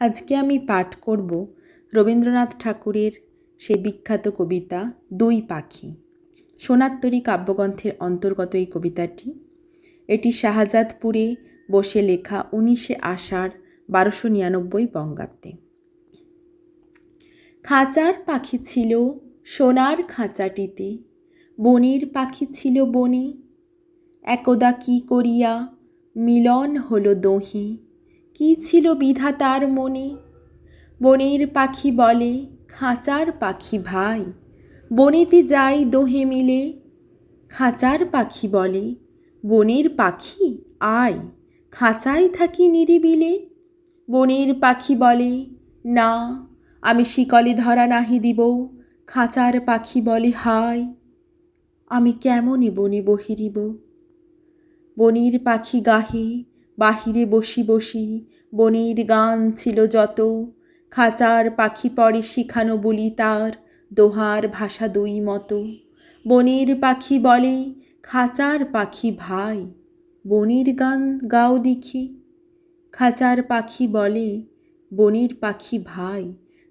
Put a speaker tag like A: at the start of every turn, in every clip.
A: আজকে আমি পাঠ করব রবীন্দ্রনাথ ঠাকুরের সেই বিখ্যাত কবিতা দুই পাখি। সোনার তরী কাব্যগ্রন্থের অন্তর্গত এই কবিতাটি। এটি শাহজাদপুরে বসে লেখা 19শে আষাঢ় 1299 বঙ্গাব্দে। খাঁচার পাখি ছিল সোনার খাঁচাটিতে, বনের পাখি ছিল বনে। একদা কি করিয়া মিলন হলো দোহে, কি ছিল বিধাতার মনে। বনের পাখি বলে খাঁচার পাখি ভাই, বনেতে যাই দোহে মিলে। খাঁচার পাখি বলে বনের পাখি আয়, খাঁচায় থাকি নিরিবিলে। বনের পাখি বলে না, আমি শিকলে ধরা নাহি দিব। খাঁচার পাখি বলে হায়, আমি কেমনে বনে বহিরিব। বনের পাখি গাহে বাহিরে বসি বসি, বনের গান ছিল যত। খাঁচার পাখি পরে শিখানো বলি তার, দোহার ভাষা দুই মতো। বনের পাখি বলে খাঁচার পাখি ভাই, বনের গান গাও দেখি। খাঁচার পাখি বলে বনের পাখি ভাই,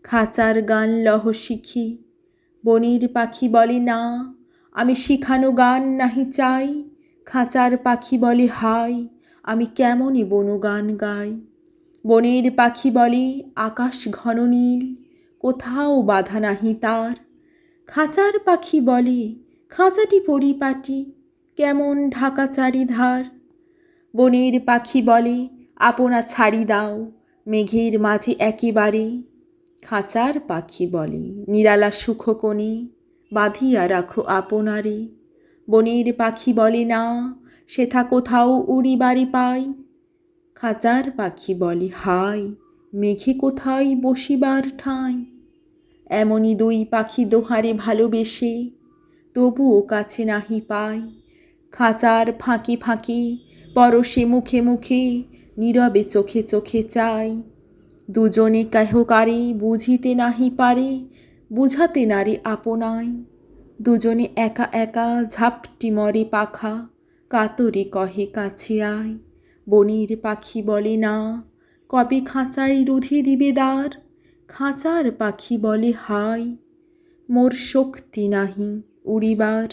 A: খাঁচার গান লহ শিখি। বনের পাখি বলে না, আমি শিখানো গান নাহি চাই। খাঁচার পাখি বলে হায়, আমি কেমনে বনগান গাই। বনের পাখি বলে আকাশ ঘন নীল, কোথাও বাধা নাহি তার। খাঁচার পাখি বলে খাঁচাটি পরিপাটি, কেমন ঢাকা চারিধার। বনের পাখি বলে আপনা ছাড়ি দাও, মেঘের মাঝে একেবারে। খাঁচার পাখি বলে নিরালা সুখ কোণে, বাঁধিয়া রাখো আপনারে। বনের পাখি বলে না, সেথা কোথাও উড়িবারে পাই। খাঁচার পাখি বলে হায়, মেঘে কোথায় বসিবার ঠাঁই। এমনই দুই পাখি দোহারে ভালোবেসে, তবুও কাছে নাহি পায়। খাঁচার ফাঁকে ফাঁকে পরশে মুখে মুখে, নীরবে চোখে চোখে চায়। দুজনে কেহ কারে বুঝিতে নাহি পারে, বুঝাতে নারে আপনায়। দুজনে একা একা ঝাপটি মরে পাখা, কাতরে কহে কাছে আয়। বনের পাখি বলে না, কবে খাঁচায় রুধে দিবে দ্বার। খাঁচার পাখি বলে হায়, মোর শক্তি নাহি উড়িবার।